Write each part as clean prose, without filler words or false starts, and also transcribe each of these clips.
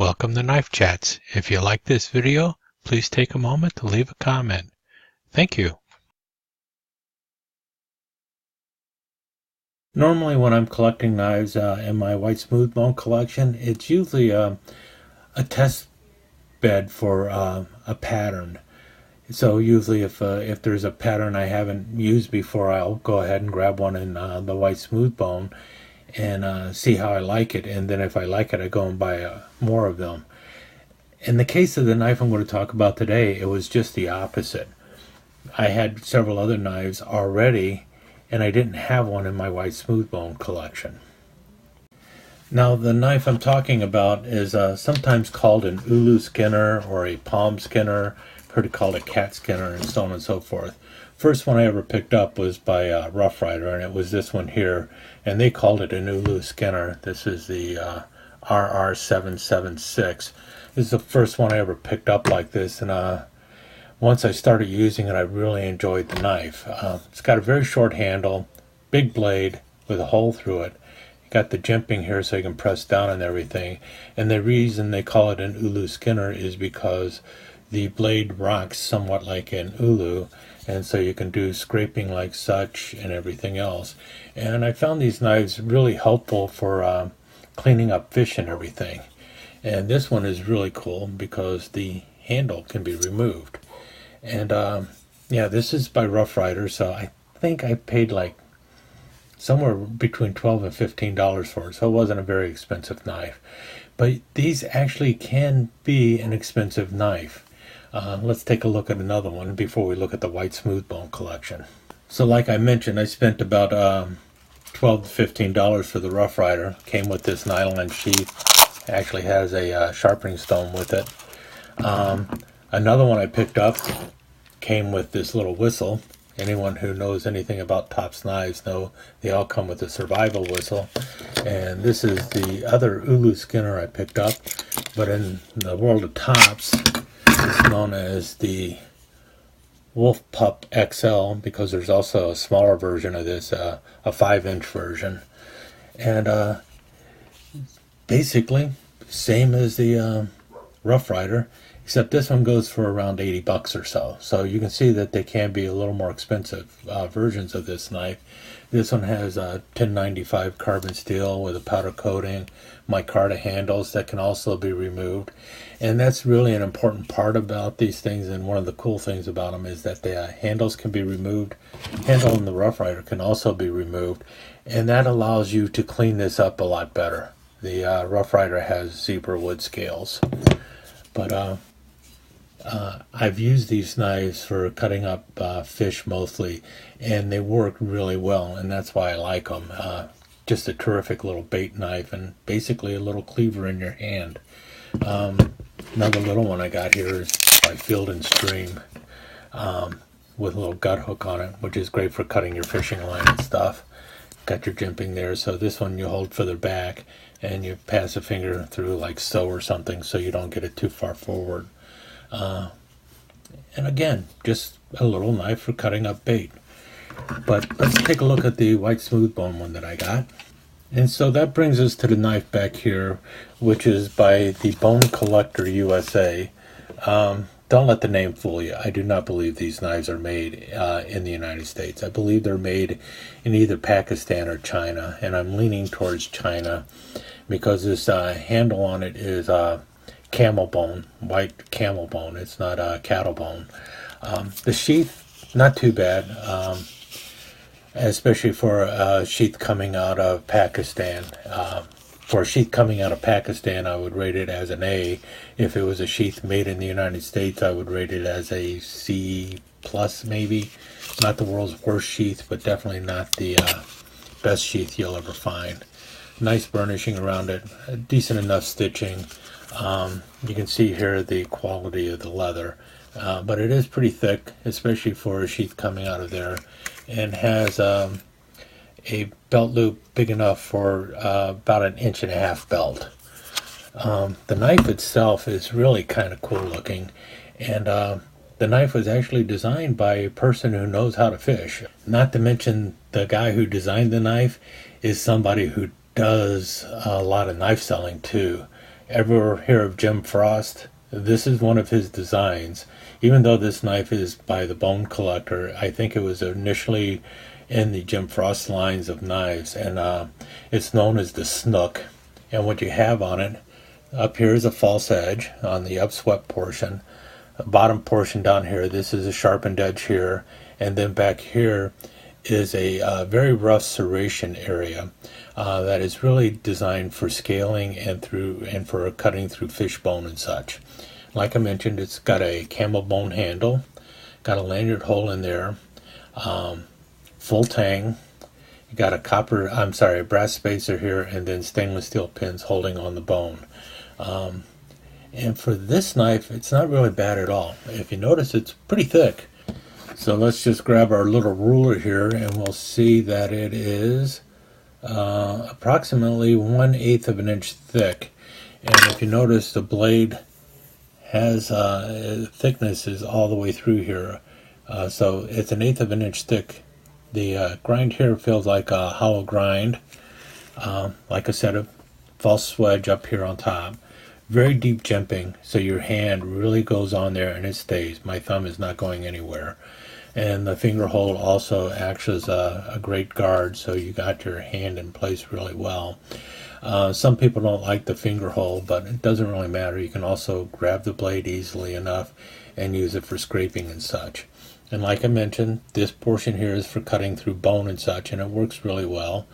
Welcome to Knife Chats. If you like this video, please take a moment to leave a comment. Thank you. Normally when I'm collecting knives in my white smooth bone collection, it's usually a test bed for a pattern. So usually if there's a pattern I haven't used before, I'll go ahead and grab one in the white smooth bone and see how I like it, and then if I like it I go and buy more of them. In the case of the knife I'm going to talk about today, it was just the opposite. I had several other knives already and I didn't have one in my white smooth bone collection. Now the knife I'm talking about is sometimes called an Ulu Skinner or a palm Skinner, heard it called a cat Skinner, and so on and so forth. First one I ever picked up was by Rough Rider, and it was this one here, and they called it an Ulu Skinner. This is the RR776. This is the first one I ever picked up like this, and once I started using it, I really enjoyed the knife. It's got a very short handle, big blade with a hole through it. You got the jimping here so you can press down and everything, and the reason they call it an Ulu Skinner is because the blade rocks somewhat like an ulu, and so you can do scraping like such and everything else. And I found these knives really helpful for cleaning up fish and everything. And this one is really cool because the handle can be removed. And yeah, this is by Rough Rider, so I think I paid like somewhere between $12 and $15 for it, so it wasn't a very expensive knife. But these actually can be an expensive knife. Let's take a look at another one before we look at the white smooth bone collection. So like I mentioned, I spent about $12 to $15 for the Rough Rider. Came with this nylon sheath. It actually has a sharpening stone with it. Another one I picked up came with this little whistle. Anyone who knows anything about Tops knives know they all come with a survival whistle. And this is the other Ulu Skinner I picked up, but in the world of Tops, it's known as the Pup XL because there's also a smaller version of this, a 5-inch version. And basically, same as the Rough Rider, except this one goes for around 80 bucks or so. So you can see that they can be a little more expensive versions of this knife. This one has a 1095 carbon steel with a powder coating, micarta handles that can also be removed. And that's really an important part about these things, and one of the cool things about them is that the handles can be removed. Handle in the Rough Rider can also be removed, and that allows you to clean this up a lot better. The Rough Rider has zebra wood scales. But I've used these knives for cutting up fish mostly, and they work really well, and that's why I like them. Just a terrific little bait knife and basically a little cleaver in your hand. Another little one I got here is by Field and Stream with a little gut hook on it, which is great for cutting your fishing line and stuff. Got your jimping there, so this one you hold further back and you pass a finger through like so or something so you don't get it too far forward. And again, just a little knife for cutting up bait. But let's take a look at the white smooth bone one that I got. And so that brings us to the knife back here, which is by the Bone Collector USA. Don't let the name fool you. I do not believe these knives are made in the United States. I believe they're made in either Pakistan or China, and I'm leaning towards China because this handle on it is camel bone, white camel bone. It's not cattle bone. The sheath, not too bad, especially for a sheath coming out of Pakistan. For a sheath coming out of Pakistan, I would rate it as an A. If it was a sheath made in the United States, I would rate it as a C plus maybe. Not the world's worst sheath, but definitely not the best sheath you'll ever find. Nice burnishing around it, decent enough stitching. You can see here the quality of the leather, but it is pretty thick, especially for a sheath coming out of there, and has a belt loop big enough for about 1.5 inch belt. The knife itself is really kind of cool looking, and the knife was actually designed by a person who knows how to fish. Not to mention the guy who designed the knife is somebody who does a lot of knife selling too. ever hear of Jim Frost? This is one of his designs. Even though this knife is by the Bone Collector, I think it was initially in the Jim Frost lines of knives, and it's known as the Snook. And what you have on it, up here is a false edge on the upswept portion. The bottom portion down here, this is a sharpened edge here, and then back here is a very rough serration area that is really designed for scaling and for cutting through fish bone and such. Like I mentioned, it's got a camel bone handle, got a lanyard hole in there, full tang. You got a brass spacer here, and then stainless steel pins holding on the bone. And for this knife, it's not really bad at all. If you notice, it's pretty thick. So let's just grab our little ruler here, and we'll see that it is approximately 1/8 of an inch thick. And if you notice, the blade has thickness is all the way through here. So it's 1/8 of an inch thick. The grind here feels like a hollow grind. Like I said, a false wedge up here on top. Very deep jimping, so your hand really goes on there and it stays. My thumb is not going anywhere. And the finger hold also acts as a great guard, so you got your hand in place really well. Some people don't like the finger hold, but it doesn't really matter. You can also grab the blade easily enough and use it for scraping and such. And like I mentioned, this portion here is for cutting through bone and such, and it works really well.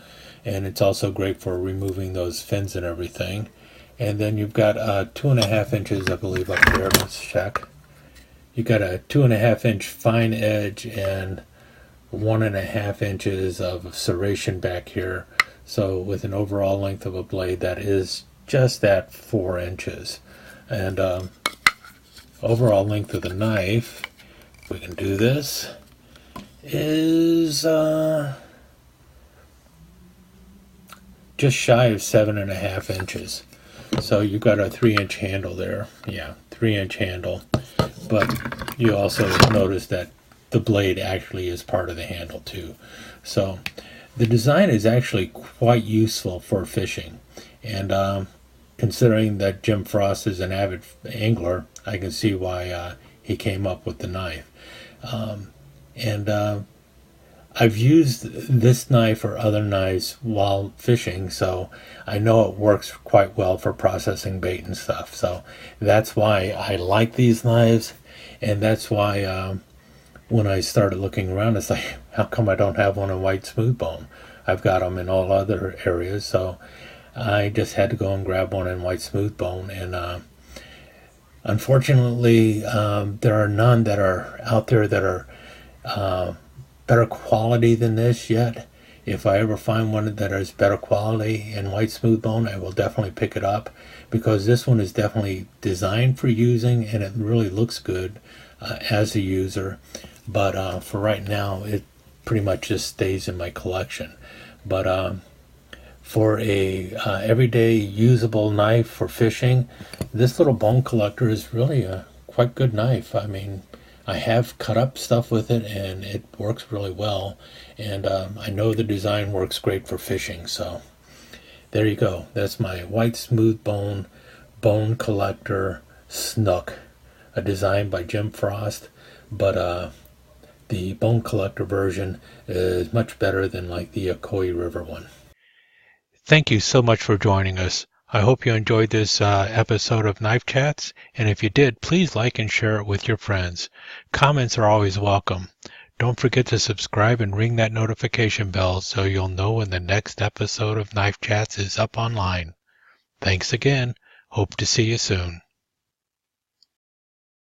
And it's also great for removing those fins and everything. And then you've got 2.5 inches, I believe, up there. Let's check. You've got a 2.5 inch fine edge and 1.5 inches of serration back here. So with an overall length of a blade that is just at 4 inches. And overall length of the knife, if we can do this, is just shy of 7.5 inches. So you've got a 3-inch handle there. Yeah, 3-inch handle. But you also notice that the blade actually is part of the handle too. So the design is actually quite useful for fishing. And considering that Jim Frost is an avid angler, I can see why he came up with the knife. I've used this knife or other knives while fishing, so I know it works quite well for processing bait and stuff. So that's why I like these knives, and that's why when I started looking around, it's like, how come I don't have one in white smooth bone? I've got them in all other areas, so I just had to go and grab one in white smooth bone. And unfortunately, there are none that are out there that are better quality than this yet. If I ever find one that is better quality in white smooth bone, I will definitely pick it up, because this one is definitely designed for using, and it really looks good as a user. But for right now, it pretty much just stays in my collection. But for a everyday usable knife for fishing, this little Bone Collector is really a quite good knife. I mean, I have cut up stuff with it, and it works really well. And I know the design works great for fishing. So there you go. That's my white smooth bone Bone Collector Snook, a design by Jim Frost. But the Bone Collector version is much better than like the Koi River one. Thank you so much for joining us. I hope you enjoyed this episode of Knife Chats, and if you did, please like and share it with your friends. Comments are always welcome. Don't forget to subscribe and ring that notification bell so you'll know when the next episode of Knife Chats is up online. Thanks again. Hope to see you soon.